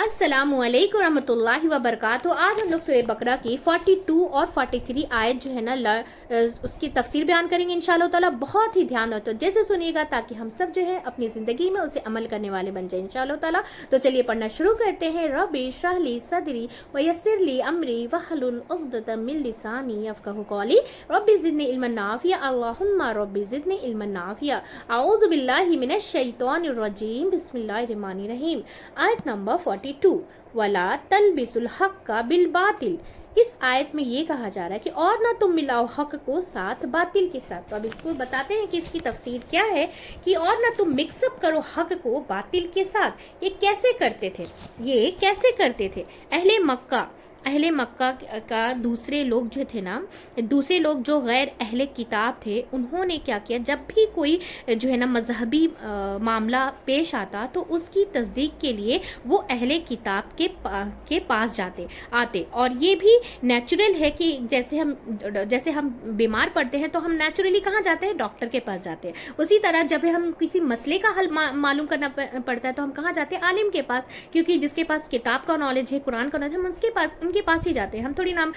अस्सलामु अलैकुम रहमतुल्लाहि व बरकातहू। आज हम लोग सूरह बकरा की 42 और 43 आयत जो है ना उसकी तफसीर बयान करेंगे इंशाअल्लाह ताला। बहुत ही ध्यान और तवज्जो से सुनिएगा ताकि हम सब जो है अपनी ज़िंदगी में उसे अमल करने वाले बन जाए इंशाअल्लाह ताला। तो चलिए पढ़ना शुरू करते हैं। रब्बी इश्रह ली सदरी व यस्सिर ली अमरी वहलुल उक़दतम मिन लिसानी यफ़क़हू क़ौली रब्बी ज़िदनी इल्मन नाफ़िया अल्लाहुम्मा रब्बी ज़िदनी इल्मन नाफ़िया अऊज़ु बिल्लाहि मिनश शैतानिर रजीम बिस्मिल्लाहिर रहमानिर रहीम। आयत नंबर 42 वला तलबिसुल हक़्क़ बिल बातिल। इस आयत में ये कहा जा रहा है कि और ना तुम मिलाओ हक को साथ बातिल के साथ। तो अब इसको बताते हैं कि इसकी तफसीर क्या है कि और ना तुम मिक्सअप करो हक को बातिल के साथ। ये कैसे करते थे, ये कैसे करते थे अहले मक्का का दूसरे लोग जो थे ना, दूसरे लोग जो गैर अहले किताब थे, उन्होंने क्या किया, जब भी कोई जो है ना मजहबी मामला पेश आता तो उसकी तस्दीक के लिए वो अहले किताब के पास आते। और ये भी नेचुरल है कि जैसे हम बीमार पड़ते हैं तो हम नेचुरली कहाँ जाते हैं, डॉक्टर के पास जाते हैं। उसी तरह जब हम किसी मसले का हल मालूम करना पड़ता है तो हम कहाँ जाते हैं, आलिम के पास, क्योंकि जिसके पास किताब का नॉलेज है, कुरान का नॉलेज है, हम उनके पास ही जाते हैं। हम थोड़ी नाम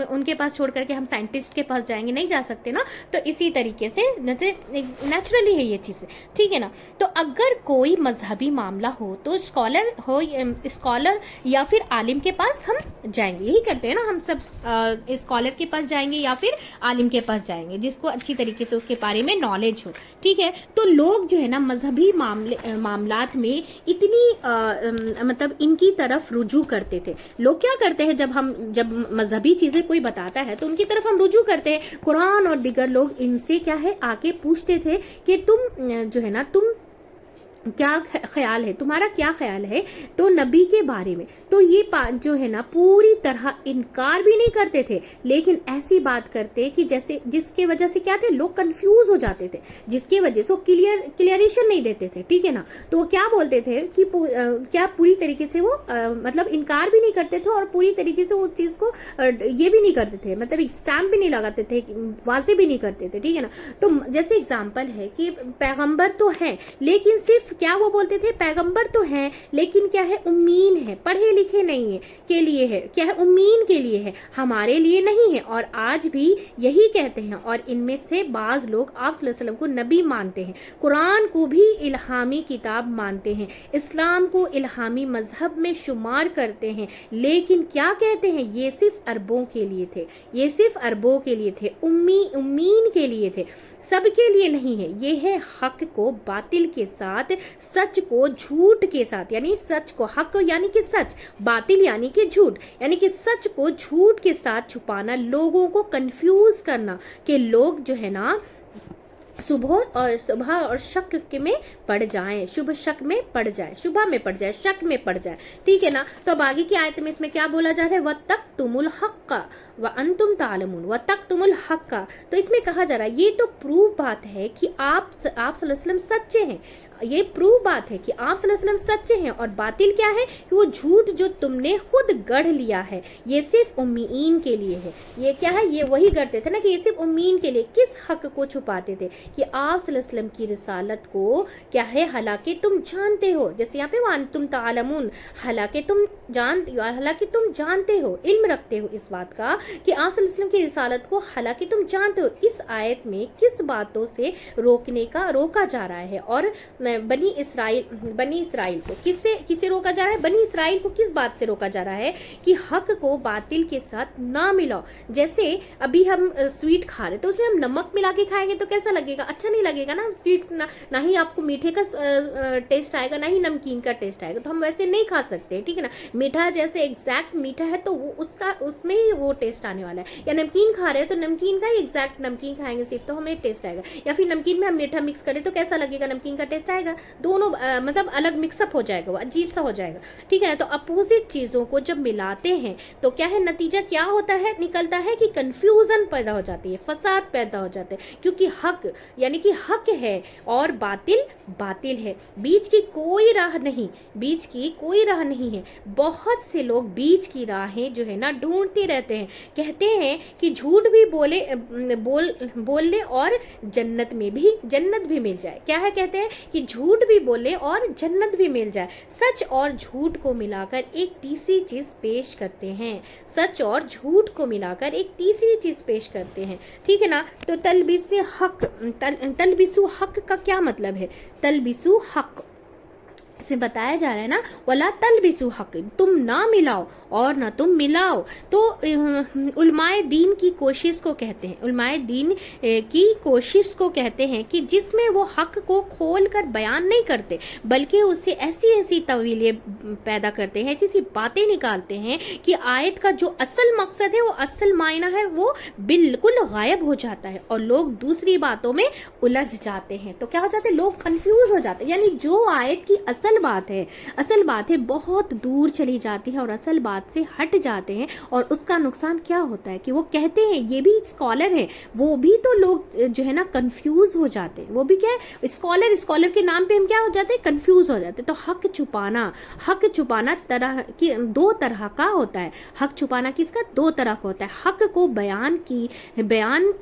उनके पास छोड़ करके हम साइंटिस्ट के पास जाएंगे, नहीं जा सकते ना। तो इसी तरीके से नेचुरली है ये चीज़, ठीक है ना। तो अगर कोई मजहबी मामला हो तो स्कॉलर या फिर आलिम के पास हम जाएंगे, यही करते हैं ना हम सब। स्कॉलर के पास जाएंगे या फिर आलिम के पास जाएंगे जिसको अच्छी तरीके से उसके बारे में नॉलेज हो, ठीक है। तो लोग जो है ना मजहबी मामलात में इतनी मतलब इनकी तरफ रुजू करते थे। लोग क्या करते हैं, जब मजहबी चीजें कोई बताता है तो उनकी तरफ हम रुजू करते हैं। कुरान और दिगर लोग इनसे क्या है आके पूछते थे कि तुम जो है ना, तुम क्या ख्याल है, तुम्हारा क्या ख्याल है तो नबी के बारे में। तो ये जो है ना पूरी तरह इनकार भी नहीं करते थे, लेकिन ऐसी बात करते कि जैसे जिसके वजह से क्या थे, लोग कंफ्यूज हो जाते थे, जिसके वजह से वो क्लियरेशन नहीं देते थे, ठीक है ना। तो वो क्या बोलते थे कि क्या पूरी तरीके से वो मतलब इनकार भी नहीं करते थे और पूरी तरीके से वो चीज को ये भी नहीं करते थे, मतलब एक स्टैम्प भी नहीं लगाते थे, वाजे भी नहीं करते थे, ठीक है ना। तो जैसे एग्जाम्पल है कि पैगंबर तो है लेकिन सिर्फ क्या वो बोलते थे, पैगंबर तो हैं लेकिन क्या है, उम्मीन है, पढ़े लिखे नहीं है के लिए है, क्या है, उम्मीन के लिए है, हमारे लिए नहीं है। और आज भी यही कहते हैं। और इनमें से बाज लोग आप सल्लल्लाहु अलैहि वसल्लम को नबी मानते हैं, कुरान को भी इल्हामी किताब मानते हैं, इस्लाम को इल्हामी मजहब में शुमार करते हैं, लेकिन क्या कहते हैं, ये सिर्फ अरबों के लिए थे, ये सिर्फ अरबों के लिए थे, उम्मीन के लिए थे, सबके लिए नहीं है। ये है हक को बातिल के साथ, सच को झूठ के साथ, यानी सच को हक यानी कि सच, बातिल यानी कि झूठ, यानी कि सच को झूठ के साथ छुपाना, लोगों को कंफ्यूज करना कि लोग जो है ना सुबह और शक में पड़ जाएं, शुभ शक में पड़ जाए, शुभा में पड़ जाए, शक में पड़ जाए, ठीक है ना। तो अब आगे की आयत में इसमें क्या बोला जा रहा है, वतक्तुमुल हक्का व अंतुम तालमून, वतक्तुमुल हक्का। तो इसमें कहा जा रहा है, ये तो प्रूव बात है कि आप सल्लल्लाहु अलैहि वसल्लम सच्चे हैं, ये प्रूव बात है कि आप सल्लल्लाहु अलैहि वसल्लम सच्चे हैं। और बातिल क्या है कि वो झूठ जो तुमने खुद गढ़ लिया है, ये सिर्फ उम्मीन के लिए है। ये क्या है, ये वही करते थे ना कि ये सिर्फ उम्मीन के लिए, किस हक को छुपाते थे कि आप सल्लल्लाहु अलैहि वसल्लम की रिसालत को क्या है, हालांकि तुम जानते हो, जैसे यहाँ पे वन तुम तालमून, हालांकि तुम जानते हो, इल्म रखते हो इस बात का कि आप सल्लल्लाहु अलैहि वसल्लम की रिसालत को हालांकि तुम जानते हो। इस आयत में किस बातों से रोका जा रहा है, और बनी इसराइल को किससे रोका जा रहा है, बनी इसराइल को किस बात से रोका जा रहा है कि हक को बातिल के साथ ना मिलाओ। जैसे अभी हम स्वीट खा रहे तो उसमें हम नमक मिला के खाएंगे तो कैसा लगेगा, अच्छा नहीं लगेगा ना। स्वीट ना ही आपको मीठे का टेस्ट आएगा, ना ही नमकीन का टेस्ट आएगा, तो हम वैसे नहीं खा सकते, ठीक है ना। मीठा जैसे एग्जैक्ट मीठा है तो वो उसमें ही वो टेस्ट आने वाला है। या नमकीन खा रहे हैं तो नमकीन का ही एग्जैक्ट नमकीन खाएंगे सिर्फ तो हमें टेस्ट आएगा, या फिर नमकीन में हम मीठा मिक्स करें तो कैसा लगेगा, नमकीन का टेस्ट आएगा। दोनों मतलब अलग मिक्सअप हो जाएगा, वो अजीब सा हो जाएगा, ठीक है। तो अपोजिट चीजों को जब मिलाते हैं तो क्या है, नतीजा क्या होता है, निकलता है कि कंफ्यूजन पैदा हो जाती है, फसाद पैदा हो जाते हैं, क्योंकि हक यानी कि हक है और बातिल है, बीच की कोई राह नहीं है। बहुत से लोग बीच की राहें जो है ना ढूंढते रहते हैं, कहते हैं कि झूठ भी बोल ले और जन्नत भी मिल जाए। क्या है, कहते हैं कि झूठ भी बोले और जन्नत भी मिल जाए। सच और झूठ को मिलाकर एक तीसरी चीज़ पेश करते हैं, सच और झूठ को मिलाकर एक तीसरी चीज़ पेश करते हैं, ठीक है ना। तो तलबिसु हक का क्या मतलब है? तलबिसु हक, इसमें बताया जा रहा है ना, वला तलबिसु हक, तुम ना मिलाओ और ना तुम मिलाओ। तो उलमाए दीन की कोशिश को कहते हैं, उलमाए दीन की कोशिश को कहते हैं कि जिसमें वो हक को खोल कर बयान नहीं करते, बल्कि उससे ऐसी ऐसी तवीलें पैदा करते हैं, ऐसी ऐसी बातें निकालते हैं कि आयत का जो असल मकसद है, वो असल मायना है, वो बिल्कुल गायब हो जाता है और लोग दूसरी बातों में उलझ जाते हैं। तो क्या हो जाते हैं? लोग कंफ्यूज हो जाते हैं, यानी जो आयत की असल बात है बहुत दूर चली जाती है और असल बात से हट जाते हैं। और उसका नुकसान क्या होता है कि वो कहते हैं, ये भी स्कॉलर है, वो भी तो लोग जो है ना कंफ्यूज हो जाते हैं, वो भी क्या है स्कॉलर के नाम पे हम क्या हो जाते हैं? कंफ्यूज हो जाते हैं। तो हक छुपाना तरह की दो तरह का होता है। हक छुपाना किसका? दो तरह का होता है। हक को बयान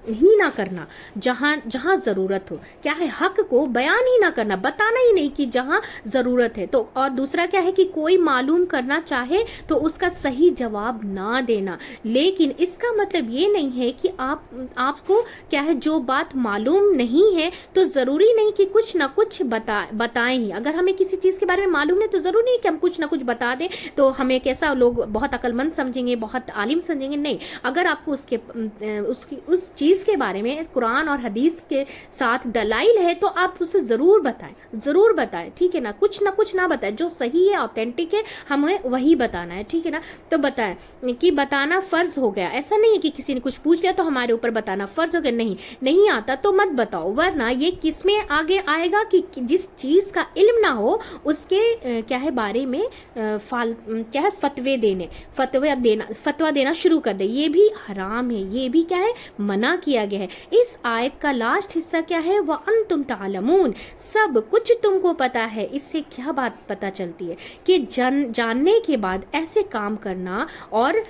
ही ना करना जहां जरूरत हो, क्या है? हक को बयान ही ना करना, बताना ही नहीं कि जहां जरूरत है। तो और दूसरा क्या है कि कोई मालूम करना चाहे तो उसका सही जवाब ना देना। लेकिन इसका मतलब ये नहीं है कि आपको क्या है, जो बात मालूम नहीं है तो जरूरी नहीं कि कुछ ना कुछ बताएं ही। अगर हमें किसी चीज के बारे में मालूम नहीं तो जरूरी नहीं कि हम कुछ ना कुछ बता दें तो हमें कैसा लोग बहुत अक्लमंद समझेंगे, बहुत आलिम समझेंगे। नहीं, अगर आपको उस चीज के बारे में कुरान और हदीस के साथ दलाइल है तो आप उसे जरूर बताएं, ठीक है ना। कुछ ना बताएं, जो सही है, ऑथेंटिक है, हमें वही बताना है, ठीक है ना। तो बताएं कि बताना फर्ज हो गया, ऐसा नहीं है कि किसी ने कुछ पूछ लिया तो हमारे ऊपर बताना फर्ज हो गया, नहीं आता तो मत बताओ, वरना ये किसमें आगे आएगा कि जिस चीज का इल्म ना हो उसके क्या है बारे में क्या है फतवा देना शुरू कर दे, ये भी हराम है, ये भी क्या है मना किया गया है। इस आयत का लास्ट हिस्सा क्या है? व अंतुम तालमून, सब कुछ तुमको पता है। इससे क्या बात पता चलती है कि जानने के बाद ऐसे काम करना और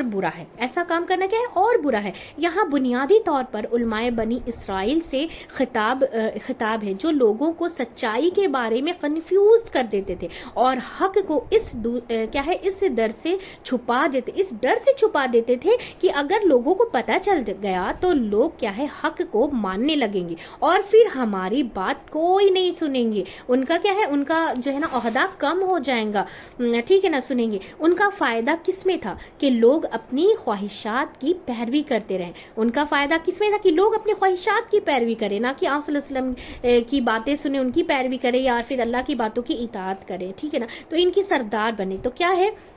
बुरा है, ऐसा काम करना क्या है और बुरा है। यहाँ बुनियादी तौर पर उलमाए बनी इसराइल से खिताब है, जो लोगों को सच्चाई के बारे में कंफ्यूज कर देते थे और हक को इस डर से छुपा देते थे कि अगर लोगों को पता चल गया तो लोग क्या है हक को मानने लगेंगे और फिर हमारी बात कोई नहीं सुनेंगे। उनका क्या है, उनका जो है ना ओहदा कम हो जाएगा, ठीक है ना, सुनेंगे। उनका फ़ायदा किस में था कि लोग अपनी ख्वाहिशात की पैरवी करते रहें। उनका फ़ायदा किस में था कि लोग अपनी ख्वाहिशात की पैरवी करें, ना कि आप सल्लल्लाहु अलैहि वसल्लम की बातें सुने उनकी पैरवी करें या फिर अल्लाह की बातों की इताअत करें, ठीक है ना। तो इनकी सरदार बने तो क्या है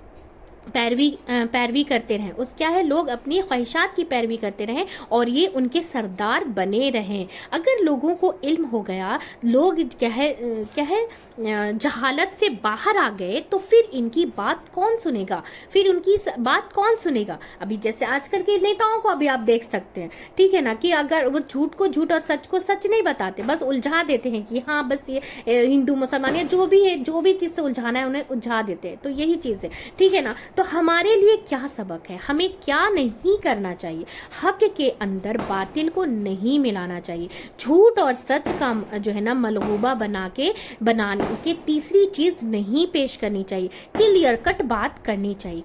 पैरवी करते रहें, उस क्या है लोग अपनी ख्वाहिशात की पैरवी करते रहें और ये उनके सरदार बने रहें। अगर लोगों को इल्म हो गया, लोग क्या है जहालत से बाहर आ गए तो फिर इनकी बात कौन सुनेगा, फिर उनकी बात कौन सुनेगा। अभी जैसे आजकल के नेताओं को अभी आप देख सकते हैं, ठीक है ना, कि अगर वो झूठ को झूठ और सच को सच नहीं बताते, बस उलझा देते हैं कि हाँ बस ये हिंदू मुसलमान या जो भी है, जो भी चीज़ से उलझाना है उन्हें उलझा देते हैं। तो यही चीज़ है, ठीक है ना। तो हमारे लिए क्या सबक है, हमें क्या नहीं करना चाहिए? हक के अंदर बातिल को नहीं मिलाना चाहिए, झूठ और सच का जो है ना मलगूबा बनाने के तीसरी चीज़ नहीं पेश करनी चाहिए, क्लियर कट बात करनी चाहिए,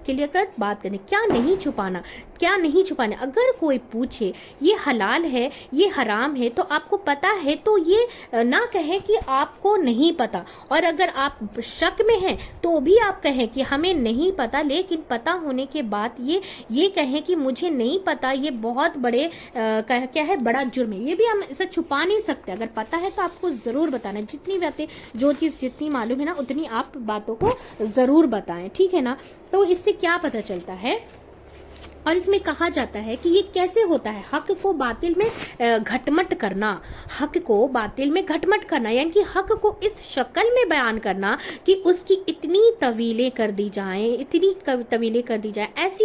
क्या नहीं छुपाना। अगर कोई पूछे ये हलाल है ये हराम है तो आपको पता है तो ये ना कहें कि आपको नहीं पता, और अगर आप शक में हैं तो भी आप कहें कि हमें नहीं पता, लेकिन पता होने के बाद ये कहें कि मुझे नहीं पता, ये बहुत बड़े क्या है बड़ा जुर्म है। ये भी हम इसे छुपा नहीं सकते, अगर पता है तो आपको ज़रूर बताना, जितनी बातें जो चीज़ जितनी मालूम है ना उतनी आप बातों को ज़रूर बताएं, ठीक है ना। तो इससे क्या पता चलता है, और इसमें कहा जाता है कि ये कैसे होता है, हक को बातिल में घटमट करना, यानी कि हक को इस शक्ल में बयान करना कि उसकी इतनी तवीलें कर दी जाएं,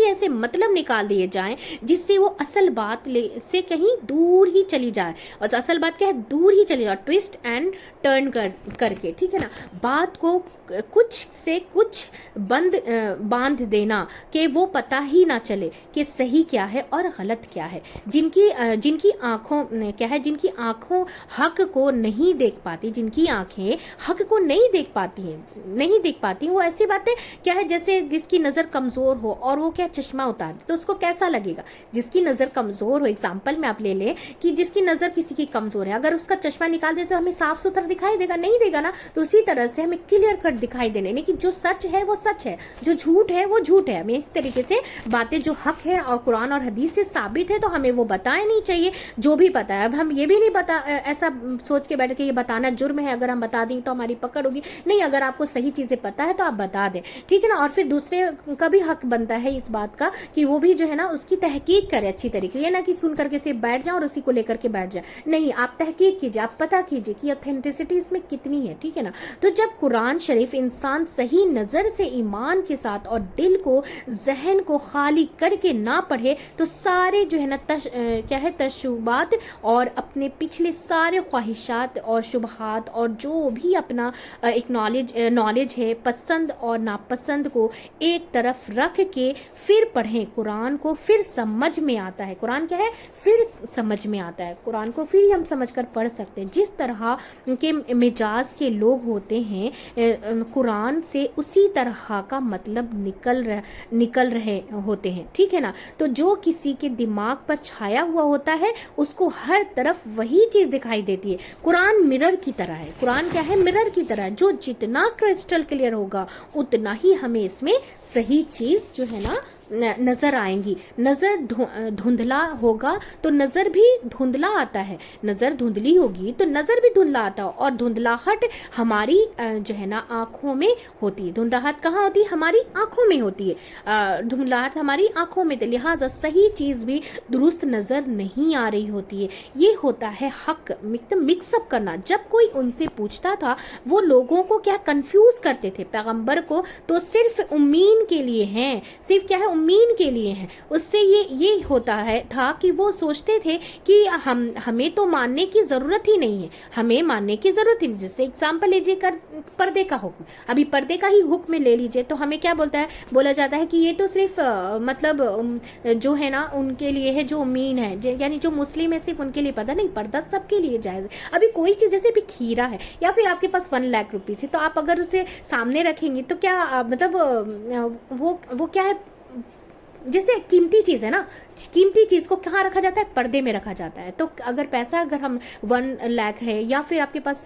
ऐसे मतलब निकाल दिए जाएं जिससे वो असल बात से कहीं दूर ही चली जाए, और असल बात क्या है दूर ही चली जाए, ट्विस्ट एंड टर्न करके, ठीक है ना, बात को कुछ से कुछ बांध देना कि वो पता ही ना चले कि सही क्या है और गलत क्या है। जिनकी आंखों क्या है, जिनकी आंखों हक को नहीं देख पाती, जिनकी आंखें हक को नहीं देख पाती, वो ऐसी बातें क्या है, जैसे जिसकी नज़र कमज़ोर हो और वो क्या चश्मा उतार दे तो उसको कैसा लगेगा। जिसकी नज़र कमज़ोर हो, एग्जाम्पल में आप ले लें कि जिसकी नज़र किसी की कमज़ोर है, अगर उसका चश्मा निकाल दे तो हमें साफ सुथरा दिखाई देगा, नहीं देगा ना। तो उसी तरह से हमें क्लियर कट दिखाई देने, यानी कि जो सच है वो सच है, जो झूठ है वो झूठ है। हमें इस तरीके से बातें जो हक है और कुरान और हदीस से साबित है तो हमें वो बताए नहीं चाहिए जो भी पता है। अब हम ये भी नहीं ऐसा सोच के बैठ के ये बताना जुर्म है, अगर हम बता दें तो हमारी पकड़ होगी, नहीं। अगर आपको सही चीज़ें पता है तो आप बता दें, ठीक है ना। और फिर दूसरे का भी हक बनता है इस बात का कि वो भी जो है ना उसकी तहकीक करे अच्छी तरीके, ये ना कि सुन करके सिर्फ बैठ जाए और उसी को लेकर के बैठ जाए, नहीं। आप तहकीक कीजिए, आप पता कीजिए कि ऑथेंटिसिटी इसमें कितनी है, ठीक है ना। तो जब कुरान शरीफ इंसान सही नज़र से ईमान के साथ और दिल को, जहन को खाली करके ना पढ़े तो सारे जो है ना क्या है तशुबात और अपने पिछले सारे ख्वाहिशात और शुबहात और जो भी अपना एक नॉलेज है, पसंद और नापसंद को एक तरफ रख के फिर पढ़ें कुरान को, फिर समझ में आता है। कुरान क्या है, फिर समझ में आता है, कुरान को फिर हम समझ कर पढ़ सकते हैं। जिस तरह के मिजाज के लोग होते हैं कुरान से उसी तरह का मतलब निकल रहे होते हैं, ठीक है ना। तो जो किसी के दिमाग पर छाया हुआ होता है उसको हर तरफ वही चीज़ दिखाई देती है। कुरान मिरर की तरह है, कुरान क्या है, मिरर की तरह है। जो जितना क्रिस्टल क्लियर होगा उतना ही हमें इसमें सही चीज़ जो है ना नज़र आएंगी। नज़र धुंधला होगा तो नज़र भी धुंधला आता है, नज़र धुंधली होगी तो नज़र भी धुंधला आता है। और धुंधलाहट हमारी जो है ना आँखों में होती है। धुंधलाहट कहाँ होती है, हमारी आँखों में होती है। धुंधलाहट हमारी आँखों में, तो लिहाजा सही चीज़ भी दुरुस्त नज़र नहीं आ रही होती है। ये होता है हक मिक्सअप करना। जब कोई उनसे पूछता था वो लोगों को क्या कंफ्यूज करते थे, पैगम्बर को तो सिर्फ उम्मीन के लिए हैं, सिर्फ क्या है उम्मीन के लिए हैं। उससे ये होता है था कि वो सोचते थे कि हमें तो मानने की ज़रूरत ही नहीं है, हमें मानने की ज़रूरत ही नहीं। जैसे एग्जाम्पल लीजिए कर पर्दे का हुक्म, अभी पर्दे का ही हुक्म ले लीजिए तो हमें क्या बोला जाता है कि ये तो सिर्फ मतलब जो है ना उनके लिए है जो उम्मीन है, यानी जो मुस्लिम है सिर्फ उनके लिए पर्दा, नहीं, पर्दा सबके लिए जायज़ है। अभी कोई चीज़ जैसे भी खीरा है या फिर आपके पास 1 लाख रुपीज़ है तो आप अगर उसे सामने रखेंगे तो क्या मतलब वो क्या है, जैसे कीमती चीज़ है ना, कीमती चीज़ को कहाँ रखा जाता है, पर्दे में रखा जाता है। तो अगर हम 1 लाख है या फिर आपके पास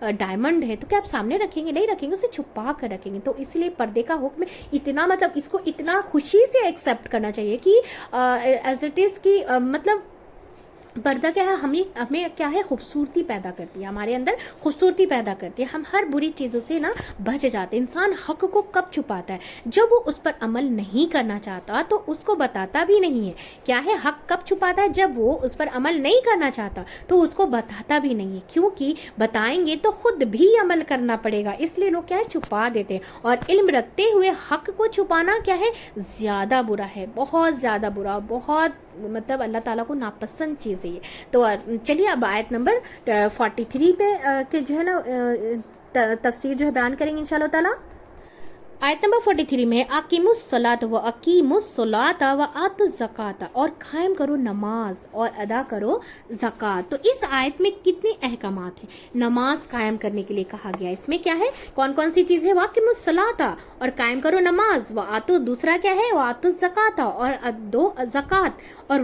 डायमंड है तो क्या आप सामने रखेंगे, नहीं रखेंगे, उसे छुपा कर रखेंगे। तो इसलिए पर्दे का हुक्म इतना मतलब इसको इतना खुशी से एक्सेप्ट करना चाहिए कि एज इट इज़ की मतलब पर्दा क्या है, हमें क्या है खूबसूरती पैदा करती है, हमारे अंदर खूबसूरती पैदा करती है। हम हर बुरी चीज़ों से ना बच जाते हैं। इंसान हक को कब छुपाता है, जब वो उस पर अमल नहीं करना चाहता तो उसको बताता भी नहीं है। क्या है, हक कब छुपाता है, जब वो उस पर अमल नहीं करना चाहता तो उसको बताता भी नहीं है, क्योंकि बताएंगे तो खुद भी अमल करना पड़ेगा, इसलिए लोग क्या है छुपा देते हैं। और इल्म रखते हुए हक को छुपाना क्या है, ज़्यादा बुरा है, बहुत ज़्यादा बुरा, बहुत मतलब अल्लाह ताला को नापसंद चीज़ है ये। तो चलिए अब आयत नंबर 43 पे के जो है ना तफसीर जो है बयान करेंगे इंशाअल्लाह ताला। आयत नंबर 43 में अकीमुस्सलात व अकीमुस्सलात व आतुज़ ज़कात, और कायम करो नमाज और अदा करो ज़कात। तो इस आयत में कितने अहकामात हैं, नमाज कायम करने के लिए कहा गया। इसमें क्या है, कौन कौन सी चीज़ है, व अकीमुस्सलात और कायम करो नमाज, व आतु दूसरा क्या है, व आतुज़ ज़कात और दो ज़कात, और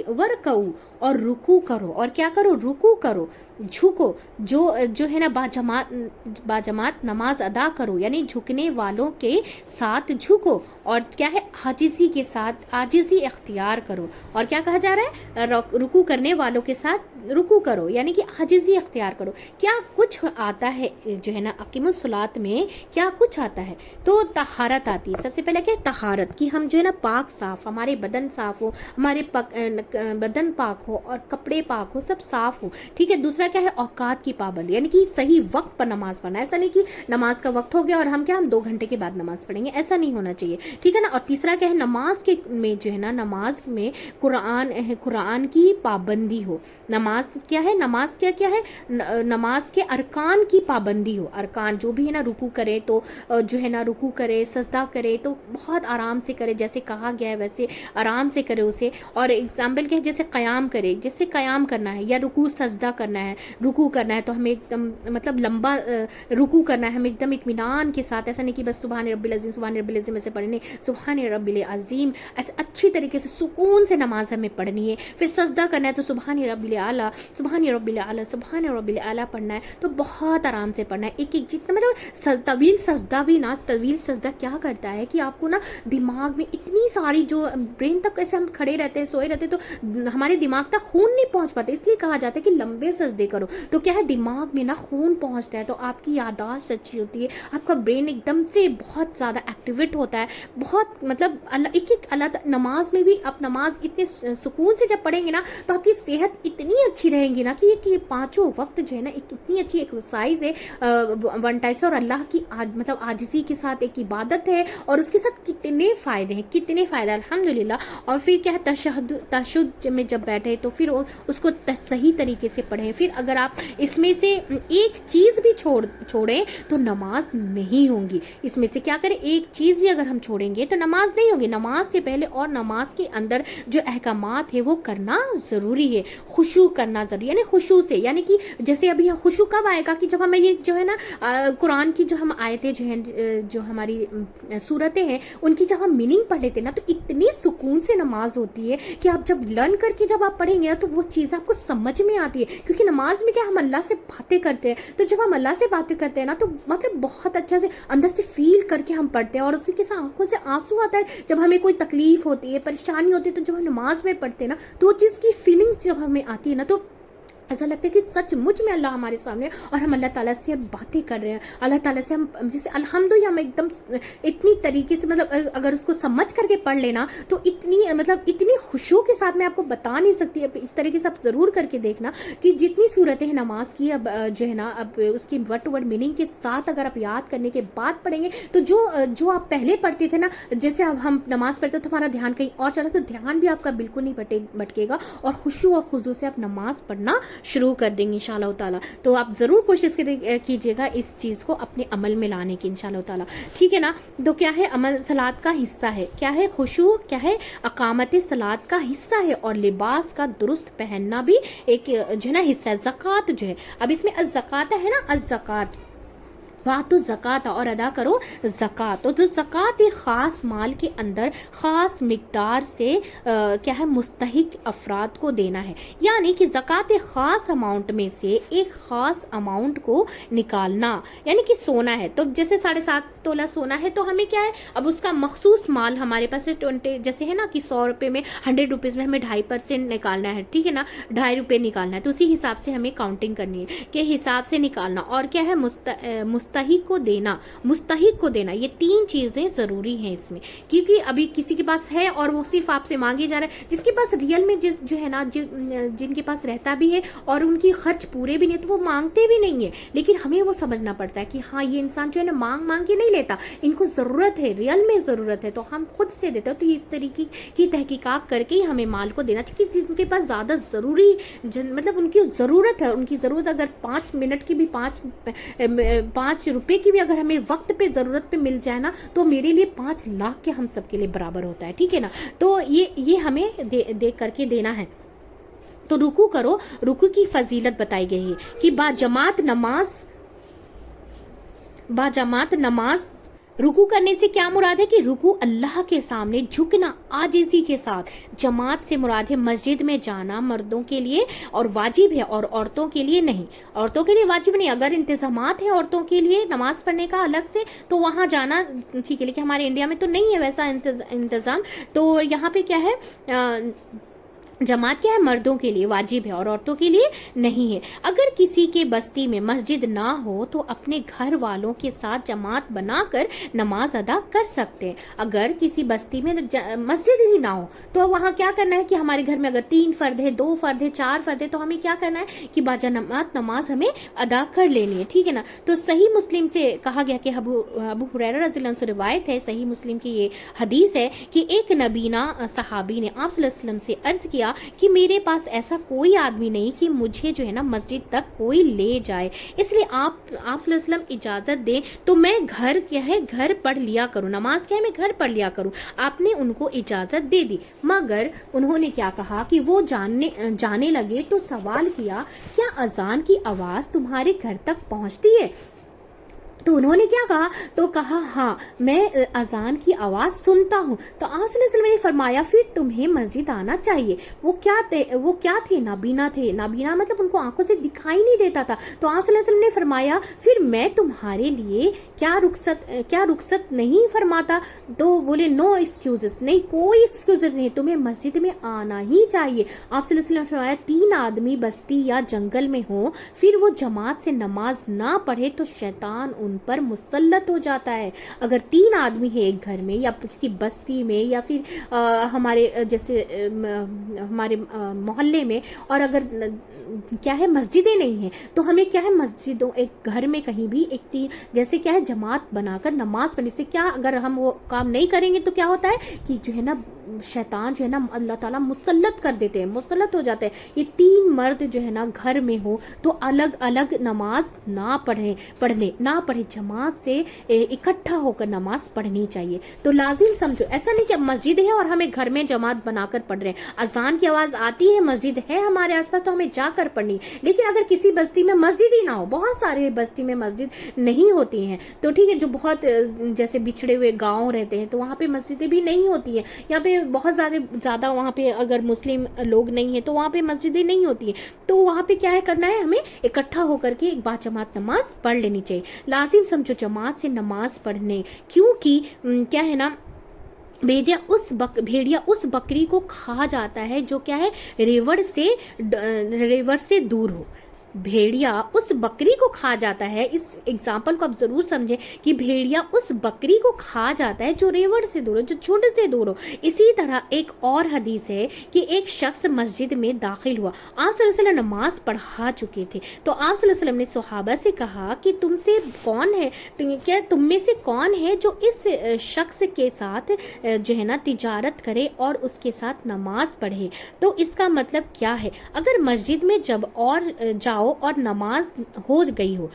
वर्कऊ और रुकू करो, और क्या करो, रुकू करो, झुको, जो है ना बाजमात नमाज अदा करो, यानी झुकने वालों के साथ झुको, और क्या है आजिज़ी के साथ आजिज़ी इख्तियार करो। और क्या कहा जा रहा है, रुकू करने वालों के साथ रुकू करो, यानी कि आजिज़ी इख्तियार करो। क्या कुछ आता है जो है ना अकीमुस्सलात में, क्या कुछ आता है, तो तहारत आती है। सबसे पहले क्या है, तहारत, कि हम जो है ना पाक साफ़, हमारे बदन साफ़ हो, हमारे बदन पाक हो और कपड़े पाक हो, सब साफ़ हो, ठीक है। दूसरा क्या है, औकात की पाबंदी, यानी कि सही वक्त पर नमाज पढ़ना। ऐसा नहीं कि नमाज का वक्त हो गया और हम 2 घंटे के बाद नमाज पढ़ेंगे, ऐसा नहीं होना चाहिए, ठीक है ना। और तीसरा क्या है, नमाज के में जो है ना, नमाज में कुरान की पाबंदी हो। नमाज नमाज क्या है, नमाज क्या क्या है, नमाज के अरकान की पाबंदी हो। अरकान जो भी है ना, रुकू करे तो जो है ना रुकू करे, सजदा करे तो बहुत आराम से करे, जैसे कहा गया है वैसे आराम से करे उसे। और एग्जाम्पल क्या है, जैसे क़याम करे, जैसे क़याम करना है या रुकू सजदा करना है, रुकू करना है तो हमें एकदम मतलब लंबा रुकू करना है, हमें एकदम इत्मीनान के साथ, ऐसा नहीं कि बस सुभान रब्बिल अज़ीम सुभान रब्बिल अज़ीम ऐसे पढ़ने, सुभान रब्बिल अज़ीम ऐसे अच्छी तरीके से सुकून से नमाज हमें पढ़नी है। फिर सजदा करना है तो सुभान रब्बिल आला सुभान रब्बिल आला सुभान रब्बिल आला पढ़ना है, तो बहुत आराम से पढ़ना है। एक एक जितना मतलब तवील सजदा भी ना, तवील सजदा क्या करता है कि आपको ना दिमाग में इतनी सारी जो ब्रेन तक ऐसे हम खड़े रहते हैं सोए रहते हैं तो हमारे दिमाग तक खून नहीं पहुंच पाता, इसलिए कहा जाता है कि लंबे सजदे करो। तो क्या है, दिमाग में ना खून पहुंचता है तो आपकी याददाश्त अच्छी होती है, आपका ब्रेन एकदम से बहुत ज़्यादा एक्टिवेट होता है। बहुत मतलब एक एक अल्लाह नमाज में भी आप नमाज इतने सुकून से जब पढ़ेंगे ना तो आपकी सेहत इतनी अच्छी रहेगी ना कि पाँचों वक्त जो है ना एक इतनी अच्छी एक्सरसाइज है वन टाइम से, और अल्लाह की मतलब आजिज़ी के साथ एक इबादत है और उसके साथ कितने फ़ायदे हैं, कितने फ़ायदे अल्हम्दुलिल्लाह। और फिर क्या है, तशहुद में जब बैठे तो फिर उसको सही तरीके से पढ़ें। फिर अगर आप इसमें से एक चीज़ भी छोड़ें तो नमाज नहीं होगी। इसमें से क्या करें, एक चीज़ भी अगर हम छोड़ेंगे तो नमाज नहीं होगी। नमाज से पहले और नमाज के अंदर जो अहकामात है वो करना ज़रूरी है, खुशू करना ज़रूरी, यानी खुशू से, यानी कि जैसे अभी खुशू कब आएगा कि जब हमें ये जो है ना कुरान की जो हम आयतें जो हैं, जो हमारी सूरतें हैं, उनकी जब हम मीनिंग पढ़ लेते हैं ना तो इतनी सुकून से नमाज होती है कि आप जब लर्न करके जब आप पढ़ेंगे ना तो वो चीज़ आपको समझ में आती है। क्योंकि नमाज में क्या हम अल्लाह से बातें करते हैं, तो जब हम अल्लाह से बातें करते हैं ना तो मतलब बहुत अच्छा से अंदर से फील करके हम पढ़ते हैं और उसी के साथ आंखों से आंसू आता है। जब हमें कोई तकलीफ होती है, परेशानी होती है, तो जब हम नमाज में पढ़ते हैं ना तो वो चीज़ की फीलिंग्स जब हमें आती है ना तो ऐसा लगता है कि सचमुच में अल्लाह हमारे सामने और हम अल्लाह ताला से बातें कर रहे हैं। अल्लाह ताला से हम जैसे अल्हम्दुलिल्लाह हम एकदम इतनी तरीके से मतलब अगर उसको समझ करके पढ़ लेना तो इतनी मतलब इतनी खुशू के साथ मैं आपको बता नहीं सकती। अब इस तरीके से आप ज़रूर करके देखना कि जितनी सूरतें हैं नमाज की, अब जो है ना अब उसकी वर्ड टू वर्ड मीनिंग के साथ अगर आप याद करने के बाद पढ़ेंगे तो जो आप पहले पढ़ते थे ना, जैसे अब हम नमाज पढ़ते तो हमारा ध्यान कहीं और चला, तो ध्यान भी आपका बिल्कुल नहीं भटकेगा और खुशू और खुजू से आप नमाज पढ़ना शुरू कर देंगे इंशाअल्लाह ताला। तो आप ज़रूर कोशिश कीजिएगा इस चीज़ को अपने अमल में लाने की इंशाअल्लाह ताला, ठीक है ना। तो क्या है, अमल सलात का हिस्सा है, क्या है खुशू, क्या है अकामत सलात का हिस्सा है, और लिबास का दुरुस्त पहनना भी एक जो है ना हिस्सा है। ज़कात जो है, अब इसमें अज़्ज़कात है ना, अज़्ज़कात वहाँ तो ज़कात और अदा करो ज़कात। तो जो ज़कात एक ख़ास माल के अंदर ख़ास मिक़दार से क्या है मुस्तहिक अफराद को देना है, यानी कि ज़कात एक ख़ास अमाउंट में से एक ख़ास अमाउंट को निकालना, यानी कि सोना है तो जैसे 7.5 तोला सोना है तो हमें क्या है, अब उसका मखसूस माल हमारे पास है 20, जैसे है ना कि 100 रुपये में 100 रुपीज़ में हमें 2.5% निकालना है, ठीक है ना, 2.5 रुपये निकालना है, तो उसी हिसाब से हमें काउंटिंग करनी है के हिसाब से निकालना। और क्या है मुस्तहिक को देना, ये 3 चीज़ें ज़रूरी हैं इसमें, क्योंकि अभी किसी के पास है और वो सिर्फ आपसे मांगे जा रहा है, जिसके पास रियल में जो है ना जिनके पास रहता भी है और उनकी खर्च पूरे भी नहीं तो वो मांगते भी नहीं है, लेकिन हमें वो समझना पड़ता है कि हाँ ये इंसान जो है ना मांग के नहीं लेता, इनको ज़रूरत है, रियल में ज़रूरत है तो हम खुद से देते हो। तो इस तरीके की तहकीकात करके ही हमें माल को देना चाहिए, जिनके पास ज़्यादा ज़रूरी मतलब उनकी ज़रूरत है, उनकी ज़रूरत अगर 5 मिनट की भी 5 रुपए की भी अगर हमें वक्त पे ज़रूरत पे मिल जाए ना तो मेरे लिए 5 लाख के हम सबके लिए बराबर होता है, ठीक है ना। तो ये हमें दे करके देना है। तो रुकू करो, रुकू की फजीलत बताई गई है कि बाजमात नमाज रुकू करने से क्या मुराद है कि रुकू अल्लाह के सामने झुकना आजिज़ी के साथ। जमात से मुराद है मस्जिद में जाना, मर्दों के लिए और वाजिब है और औरतों के लिए नहीं, औरतों के लिए वाजिब नहीं। अगर इंतजामात है औरतों के लिए नमाज पढ़ने का अलग से तो वहाँ जाना ठीक है, लेकिन हमारे इंडिया में तो नहीं है वैसा इंतज़ाम। तो यहाँ पे क्या है, जमात क्या है मर्दों के लिए वाजिब है और औरतों के लिए नहीं है। अगर किसी के बस्ती में मस्जिद ना हो तो अपने घर वालों के साथ जमात बनाकर नमाज अदा कर सकते हैं। अगर किसी बस्ती में मस्जिद ही ना हो तो वहाँ क्या करना है कि हमारे घर में अगर 3 फर्द है, 2 फर्द है, 4 फर्द है तो हमें क्या करना है कि बाजमात नमाज हमें अदा कर लेनी है, ठीक है ना। तो सही मुस्लिम से कहा गया कि अबू हुरैरा रज़ियल्लाहु अन्हु से रिवायत है, सही मुस्लिम की ये हदीस है कि एक नबीना सहाबी ने आप सल्लल्लाहु अलैहि वसल्लम से अर्ज किया कि मेरे पास ऐसा कोई आदमी नहीं कि मुझे जो है ना मस्जिद तक कोई ले जाए, इसलिए आप सल्लल्लाहु अलैहि वसल्लम इजाज़त दें तो मैं घर क्या है घर पढ़ लिया करूँ, नमाज क्या है मैं घर पढ़ लिया करूँ। आपने उनको इजाज़त दे दी, मगर उन्होंने क्या कहा कि वो जाने लगे तो सवाल किया, क्या अजान की आवाज़ तुम्हारे घर तक पहुँचती है? तो उन्होंने क्या कहा, तो कहा हाँ मैं अजान की आवाज़ सुनता हूँ। तो आप सल्लल्लाहु अलैहि वसल्लम ने फरमाया फिर तुम्हें मस्जिद आना चाहिए। वो क्या थे? नाबीना थे। नाबीना मतलब उनको आंखों से दिखाई नहीं देता था। तो आप सल्लल्लाहु अलैहि वसल्लम ने फरमाया फिर मैं तुम्हारे लिए क्या रुखसत नहीं फरमाता? तो बोले नो एक्सक्यूजेस, नहीं कोई एक्सक्यूजेस नहीं, तुम्हें मस्जिद में आना ही चाहिए। आप सल्लल्लाहु अलैहि वसल्लम ने फरमाया 3 आदमी बस्ती या जंगल में हो फिर वो जमात से नमाज ना पढ़े तो शैतान उन पर मुसल्लत हो जाता है। अगर 3 आदमी है एक घर में या किसी बस्ती में या फिर हमारे जैसे हमारे मोहल्ले में, और अगर क्या है मस्जिदें नहीं हैं तो हमें क्या है मस्जिदों एक घर में कहीं भी एक जैसे क्या है जमात बनाकर नमाज पढ़ने से क्या, अगर हम वो काम नहीं करेंगे तो क्या होता है कि जो है ना शैतान जो है ना अल्लाह ताला मुसल्लत कर देते हैं, मुसल्लत हो जाते हैं। ये 3 मर्द जो है ना घर में हो तो अलग अलग नमाज ना पढ़े, जमात से इकट्ठा होकर नमाज पढ़नी चाहिए। तो लाजिम समझो, ऐसा नहीं कि मस्जिद है और हमें घर में जमात बनाकर पढ़ रहे हैं। अजान की आवाज़ आती है, मस्जिद है हमारे आसपास तो हमें जाकर पढ़नी। लेकिन अगर किसी बस्ती में मस्जिद ही ना हो, बहुत सारे बस्ती में मस्जिद नहीं होती हैं, तो ठीक है, जो बहुत जैसे बिछड़े हुए गाँव रहते हैं तो वहाँ पे मस्जिदें भी नहीं होती हैं, यहाँ पे बहुत ज़्यादा वहाँ पे अगर मुस्लिम लोग नहीं है तो वहाँ पे मस्जिदें नहीं होती है, तो वहाँ पे क्या है करना है, हमें इकट्ठा होकर के एक बाजमात नमाज पढ़ लेनी चाहिए। लाजिम समझो जमात से नमाज पढ़ने, क्योंकि क्या है ना भेड़िया उस बकरी को खा जाता है जो क्या है रेवड़ से दूर हो। भेड़िया उस बकरी को खा जाता है। इस एग्जाम्पल को आप जरूर समझें कि भेड़िया उस बकरी को खा जाता है जो रेवड़ से दूर हो, जो झुंड से दूर हो। इसी तरह एक और हदीस है कि एक शख्स मस्जिद में दाखिल हुआ, आप सल्लल्लाहु अलैहि वसल्लम नमाज पढ़ा चुके थे, तो आप सल्लल्लाहु अलैहि वसल्लम ने सहाबा से कहा कि तुमसे कौन है, क्या तुम में से कौन है जो इस शख्स के साथ जो है ना तिजारत करे और उसके साथ नमाज पढ़े। तो इसका मतलब क्या है, अगर मस्जिद में जब और जाओ और नमाज हो गई हो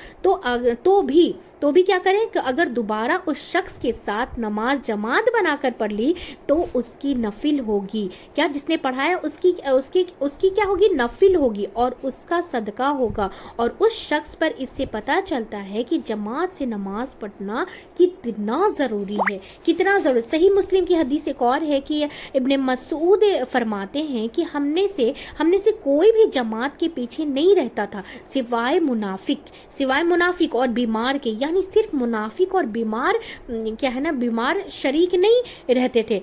तो भी क्या करें कि अगर दोबारा उस शख्स के साथ नमाज जमात बनाकर पढ़ ली तो उसकी नफिल होगी। क्या जिसने पढ़ाया उसकी क्या होगी, नफिल होगी और उसका सदका होगा। और उस शख्स पर इससे पता चलता है कि जमात से नमाज पढ़ना कितना ज़रूरी है, कितना ज़रूरी। सही मुस्लिम की हदीस एक और है कि इब्ने मसूद फरमाते हैं कि हमने से कोई भी जमात के पीछे नहीं रहता था सिवाय मुनाफिक और बीमार के, यानी सिर्फ मुनाफिक और बीमार क्या है ना, बीमार शरीक नहीं रहते थे।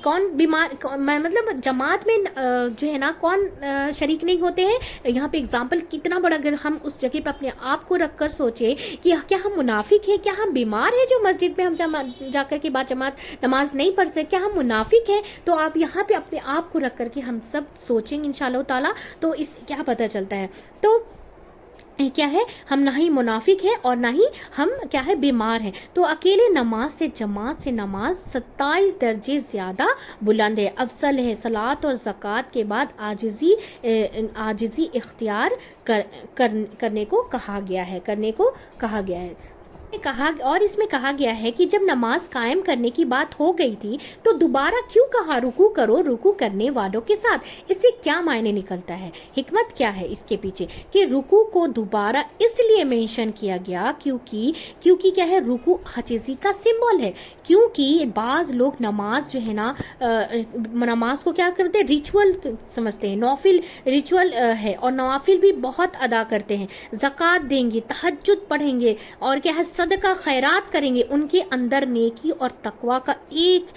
कौन बीमार मतलब जमात में जो है ना कौन शरीक नहीं होते हैं। यहाँ पे एग्जाम्पल कितना बड़ा, अगर हम उस जगह पे अपने आप को रख कर सोचे कि क्या हम मुनाफिक हैं, क्या हम बीमार हैं जो मस्जिद में हम जाकर के बाद जमात नमाज नहीं पढ़ सकते, क्या हम मुनाफिक हैं। तो आप यहाँ पे अपने आप को रख करके हम सब सोचेंगे इंशाअल्लाह ताला, तो इस क्या पता चलता है। तो क्या है, हम ना ही मुनाफिक है और ना ही हम क्या है बीमार हैं। तो अकेले नमाज से जमात से नमाज 27 दर्जे ज़्यादा बुलंद है, अफसल है। सलात और ज़कात के बाद आजिज़ी इख्तियार करने को कहा गया है, और इसमें कहा गया है कि जब नमाज कायम करने की बात हो गई थी तो दोबारा क्यों कहा रुकू करो रुकू करने वालों के साथ। इससे क्या मायने निकलता है, हिकमत क्या है इसके पीछे कि रुकू को दोबारा इसलिए मेंशन किया गया क्योंकि क्या है, रुकू आजिज़ी का सिंबल है। क्योंकि बाज़ लोग नमाज जो है ना नमाज को क्या करते हैं, रिचुअल समझते हैं, नौफिल रिचुअल है और नवाफिल भी बहुत अदा करते हैं। ज़कात देंगे, तहज्जुद पढ़ेंगे और क्या है सदका खैरात करेंगे। उनके अंदर नेकी और तकवा का एक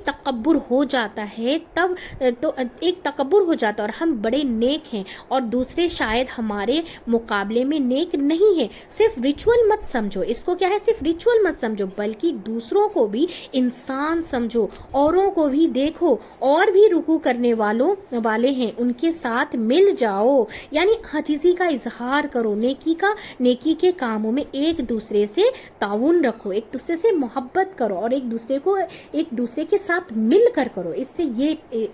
तकब्बुर हो जाता है, तब तो एक तकब्बुर हो जाता है और हम बड़े नेक हैं और दूसरे शायद हमारे मुकाबले में नेक नहीं है। सिर्फ रिचुअल मत समझो इसको, क्या है सिर्फ रिचुअल मत समझो, बल्कि दूसरों को भी इंसान समझो, औरों को भी देखो, और भी रुकू करने वाले हैं उनके साथ मिल जाओ, यानी आजिज़ी का इजहार करो, नेकी के कामों में एक दूसरे से ताउन रखो, एक दूसरे से मोहब्बत करो और एक दूसरे के साथ मिल कर करो। इससे ये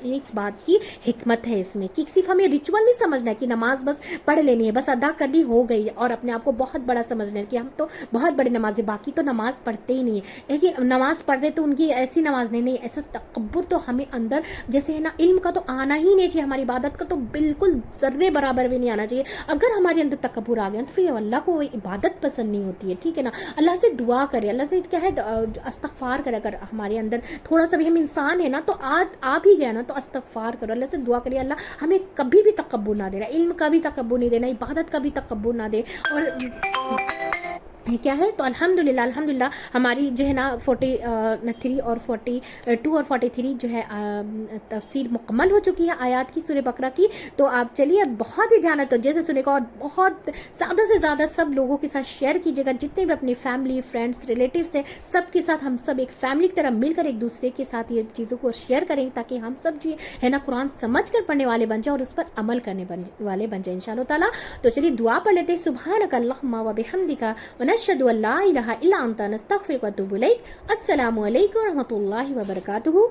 इस बात की हिकमत है इसमें कि सिर्फ हमें रिचुअल नहीं समझना है कि नमाज बस पढ़ लेनी है, बस अदा करनी हो गई और अपने आप को बहुत बड़ा समझना है कि हम तो बहुत बड़े नमाज़ी, बाकी तो नमाज पढ़ते ही नहीं है, लेकिन नमाज पढ़ रहे तो उनकी ऐसी नमाज नहीं, ऐसा तकब्बुर तो हमें अंदर जैसे है ना इल्म का तो आना ही नहीं चाहिए, हमारी इबादत का तो बिल्कुल ज़र्रे बराबर भी नहीं आना चाहिए। अगर हमारे अंदर तकब्बुर आ गया तो फिर अल्लाह को इबादत पसंद नहीं होती है, ठीक है ना। अल्लाह से दुआ करे, अल्लाह से क्या है इस्तग़फ़ार करे, अगर हमारे अंदर थोड़ा सा भी हम इंसान है ना तो आ भी गया ना तो इस्तग़फ़ार करो, अल्लाह से दुआ करिए अल्लाह हमें कभी भी तकब्बुर ना देना, इल्म का भी तकब्बुर नहीं देना, इबादत का भी तकब्बुर ना दे। और क्या है तो अल्हम्दुलिल्लाह हमारी जो है ना 43 और 42 और 43 जो है तफसीर मुकम्मल हो चुकी है आयत की सूरह बकरा की। तो आप चलिए बहुत ही ध्यान तो जैसे सुनेगा और बहुत ज़्यादा से ज़्यादा सब लोगों के साथ शेयर कीजिएगा, जितने भी अपनी फैमिली फ्रेंड्स रिलेटिव्स हैं सबके साथ हम सब एक फैमिली की तरह मिलकर एक दूसरे के साथ ये चीज़ों को शेयर करेंगे ताकि हम सब जो है ना कुरान समझ कर पढ़ने वाले बन जाए और उस पर अमल करने वाले बन जाए इंशाअल्लाह ताला। तो चलिए दुआ पढ़ लेते हैं। सुब्हानक अल्लाहुम्मा व बिहम्दिका व नशहदु अल्ला इलाहा इल्ला अंता नस्तगफिरुका व नतूबु इलैक। अस्सलामु अलैकुम व रहमतुल्लाहि व बरकातुहू।